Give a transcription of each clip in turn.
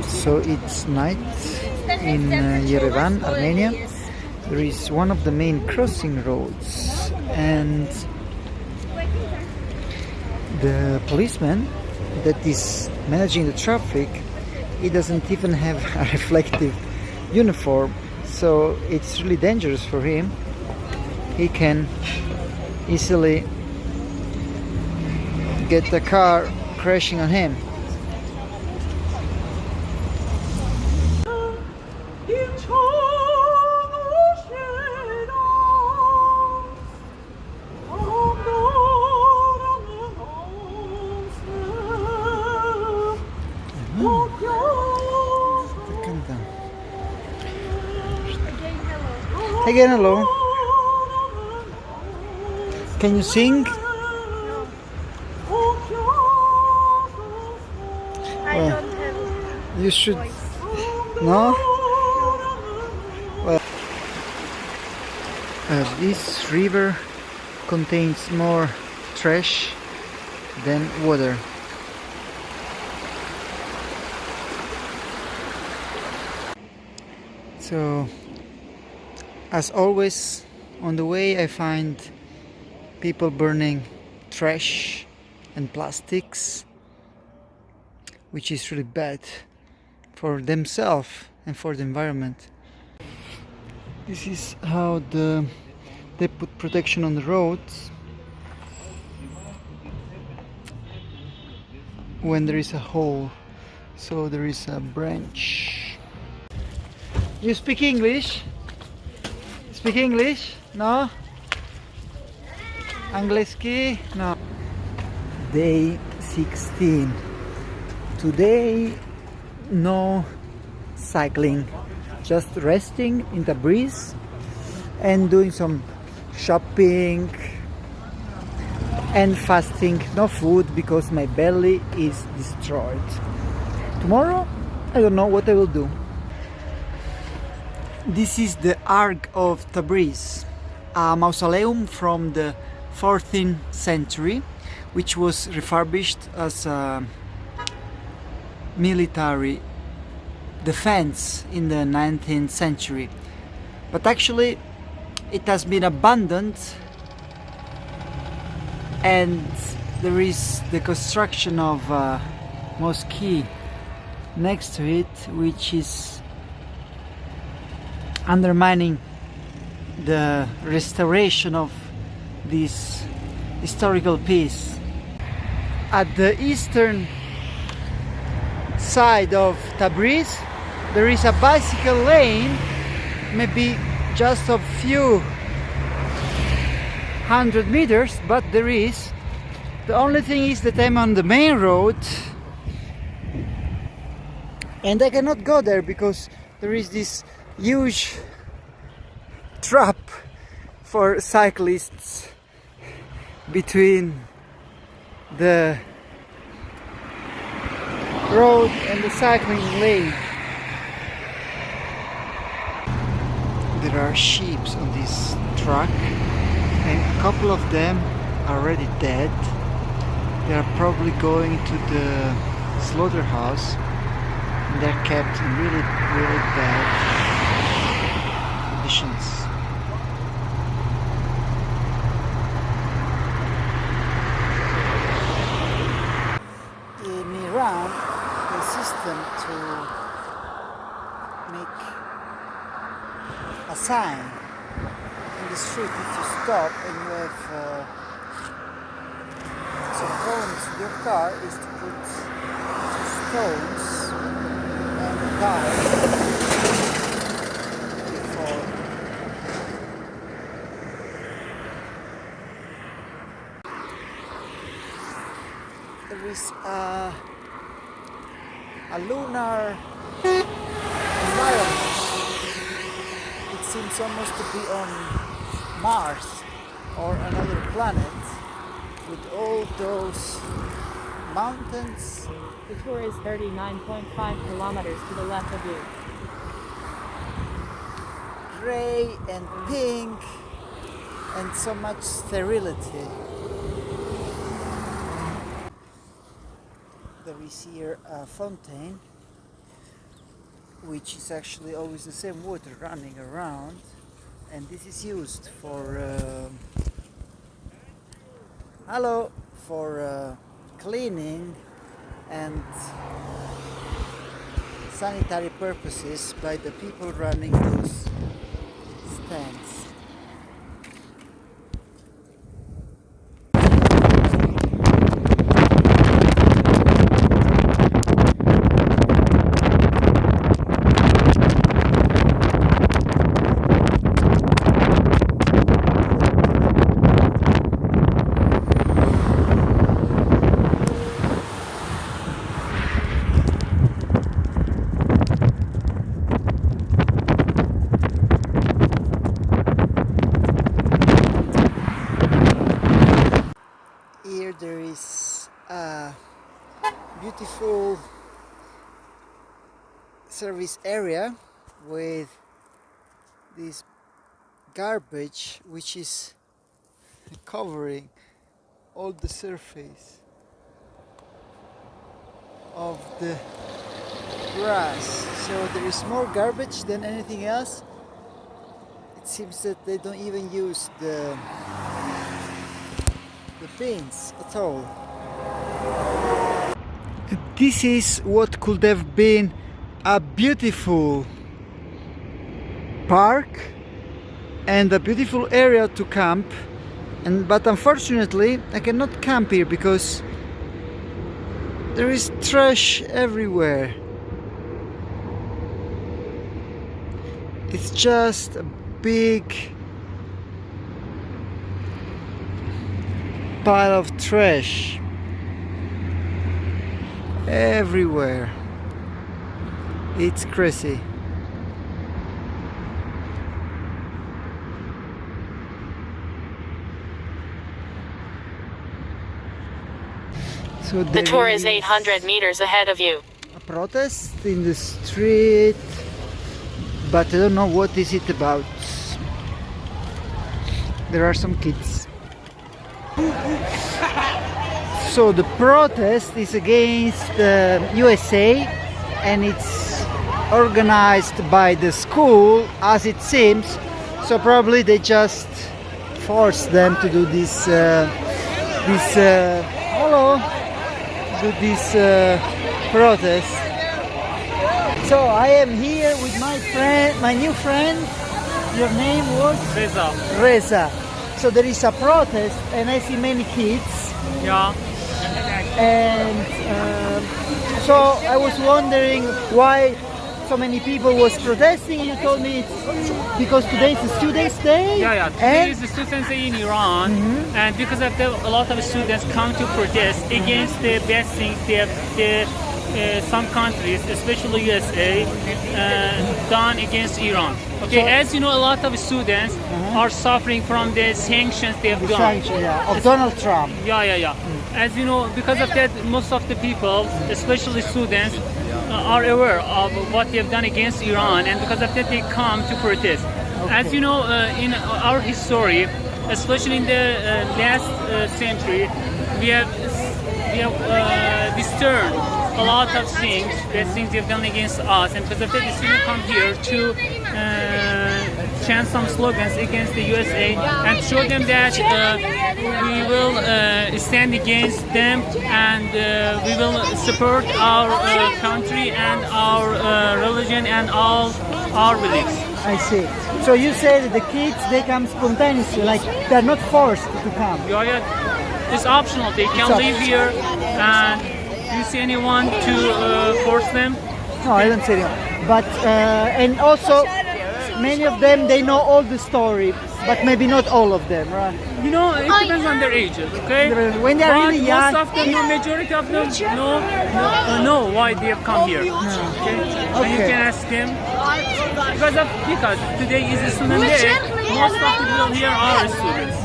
So it's night in Yerevan, Armenia. There is one of the main crossing roads, and the policeman that is managing the traffic, he doesn't even have a reflective uniform, so it's really dangerous for him. He can easily get the car crashing on him. Again, hello. Can you sing? I don't have. You should. No? Well, this river contains more trash than water. So, as always, on the way I find people burning trash and plastics, which is really bad for themselves and for the environment. This is how they put protection on the roads when there is a hole. So there is a branch. You speak English? Speak English? No? Angielski? No. Day 16. Today, no cycling. Just resting in the breeze and doing some shopping and fasting. No food because my belly is destroyed. Tomorrow, I don't know what I will do. This is the Ark of Tabriz, a mausoleum from the 14th century, which was refurbished as a military defense in the 19th century. But actually, it has been abandoned, and there is the construction of a mosque next to it, which is undermining the restoration of this historical piece. At the eastern side of Tabriz, there is a bicycle lane, maybe just a few hundred meters, but there is. The only thing is that I'm on the main road and I cannot go there because there is this huge trap for cyclists between the road and the cycling lane. There are sheep on this track, and a couple of them are already dead. They are probably going to the slaughterhouse, and they're kept in really, really bad conditions. In Iran, the system to make a sign in the street if you stop and you have some problems with your car is to put stones and tires before. There is a lunar environment. It seems almost to be on Mars or another planet with all those mountains. The tour is 39.5 kilometers to the left of you. Gray and pink and so much sterility. There is here a fountain which is actually always the same water running around, and this is used for cleaning and sanitary purposes by the people running those stands. Here there is a beautiful service area with this garbage which is covering all the surface of the grass. So there is more garbage than anything else. It seems that they don't even use the bins at all. This is what could have been a beautiful park and a beautiful area to camp, but unfortunately I cannot camp here because there is trash everywhere. It's just a big pile of trash everywhere. It's crazy. So The tour is 800 meters ahead of you. a protest in the street, but I don't know what is it about. There are some kids. So the protest is against the USA, and it's organized by the school, as it seems. So probably they just forced them to do this protest. So I am here with my friend, my new friend. Your name was Reza. So there is a protest, and I see many kids. Yeah. And so I was wondering why so many people was protesting. You told me it's because today is the Students' Day. Yeah. Today is the Students' Day in Iran, and because of that, a lot of students come to protest against the bad things some countries, especially USA, done against Iran. Okay, as you know, a lot of students are suffering from the sanctions they have done. Of Donald Trump. Yeah. As you know, because of that, most of the people, especially students, are aware of what they have done against Iran, and because of that, they come to protest. As you know, in our history, especially in the last century, we have disturbed a lot of things, bad things they've done against us, and because of that, they still come here to chant some slogans against the USA and show them that we will stand against them, and we will support our country and our religion and all our beliefs. I see. So you say that the kids, they come spontaneously, like they're not forced to come. Yeah. It's optional. They can live here, and do you see anyone to force them? No, I don't see anyone. But and also many of them, they know all the story, but maybe not all of them, right? You know, it depends on their ages, okay? When they're really young, most of them, the majority of them know why they have come here. Okay? And you can ask them because today is a student day. Most of the people here are students.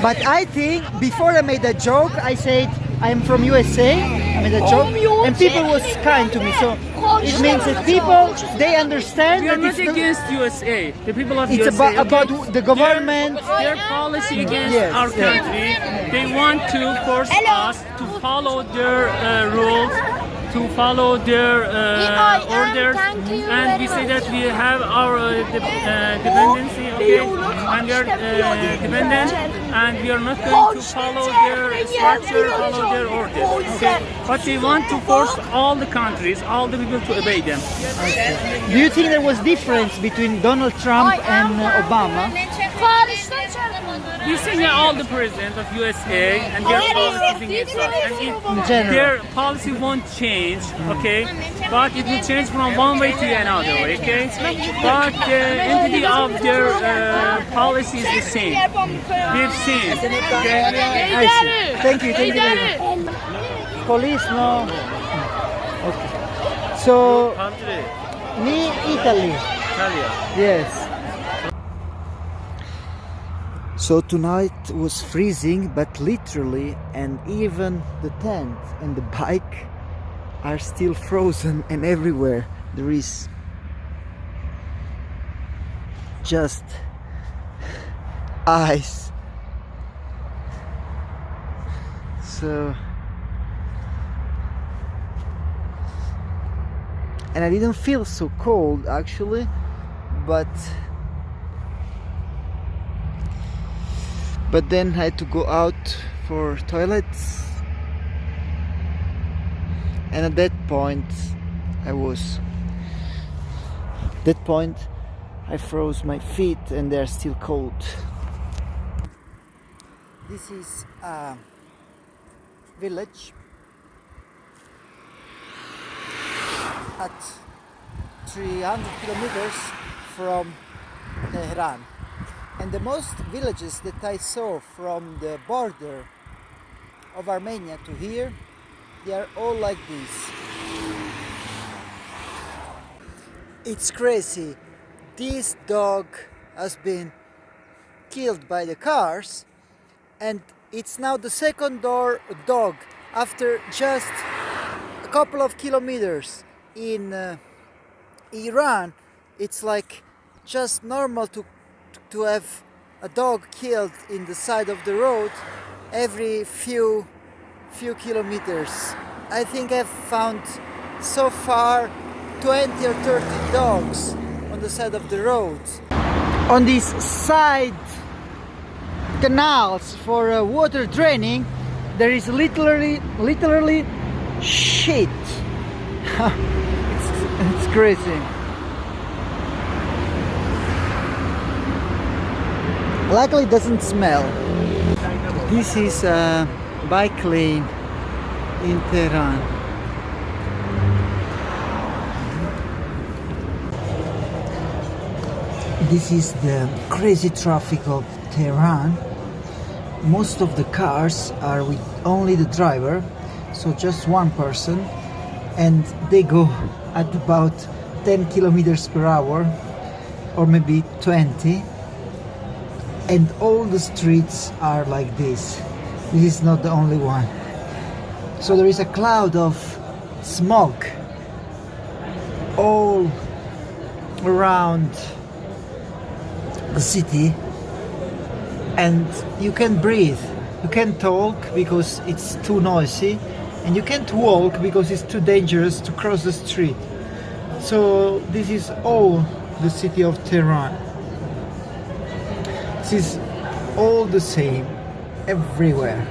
But I think before I made a joke, I said I'm from USA. I made a joke, and people was kind to me. So it means that people, they understand We are that not it's against USA. The people of it's USA. about the government. Their policy against Yes, our country. They want to force us to follow their rules to follow their orders, and we say that we have our dependency, okay, and we are dependent, and we are not going to follow their structure, follow their orders, okay. But they want to force all the countries, all the people to obey them. Do you think there was difference between Donald Trump and Obama? We see all the presidents of USA and their policies against us. And In general. their policy won't change, okay? But it will change from one way to another, okay? But the entity of their policy is the same. We've seen. I see. Thank you very much. Police, no. Okay. So, me, Italy. Yes. So tonight was freezing, but literally, and even the tent and the bike are still frozen, and everywhere there is just ice. So, and I didn't feel so cold actually, but then I had to go out for toilets, and at that point I froze my feet and they're still cold. This is a village at 300 kilometers from Tehran. And the most villages that I saw from the border of Armenia to here, they are all like this. It's crazy. This dog has been killed by the cars, and it's now the second dog after just a couple of kilometers. In Iran, it's like just normal to have a dog killed in the side of the road every few kilometers. I think I've found so far 20 or 30 dogs on the side of the road. On these side canals for water draining, there is literally shit. It's crazy. Luckily it doesn't smell. This is a bike lane in Tehran. This is the crazy traffic of Tehran. Most of the cars are with only the driver, so just one person, and they go at about 10 kilometers per hour or maybe 20. And all the streets are like this. This is not the only one. So there is a cloud of smoke all around the city, and you can't breathe, you can't talk because it's too noisy, and you can't walk because it's too dangerous to cross the street. So this is all the city of Tehran. This is all the same everywhere.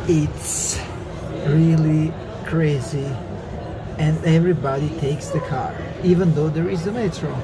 It's really crazy, and everybody takes the car, even though there is a metro.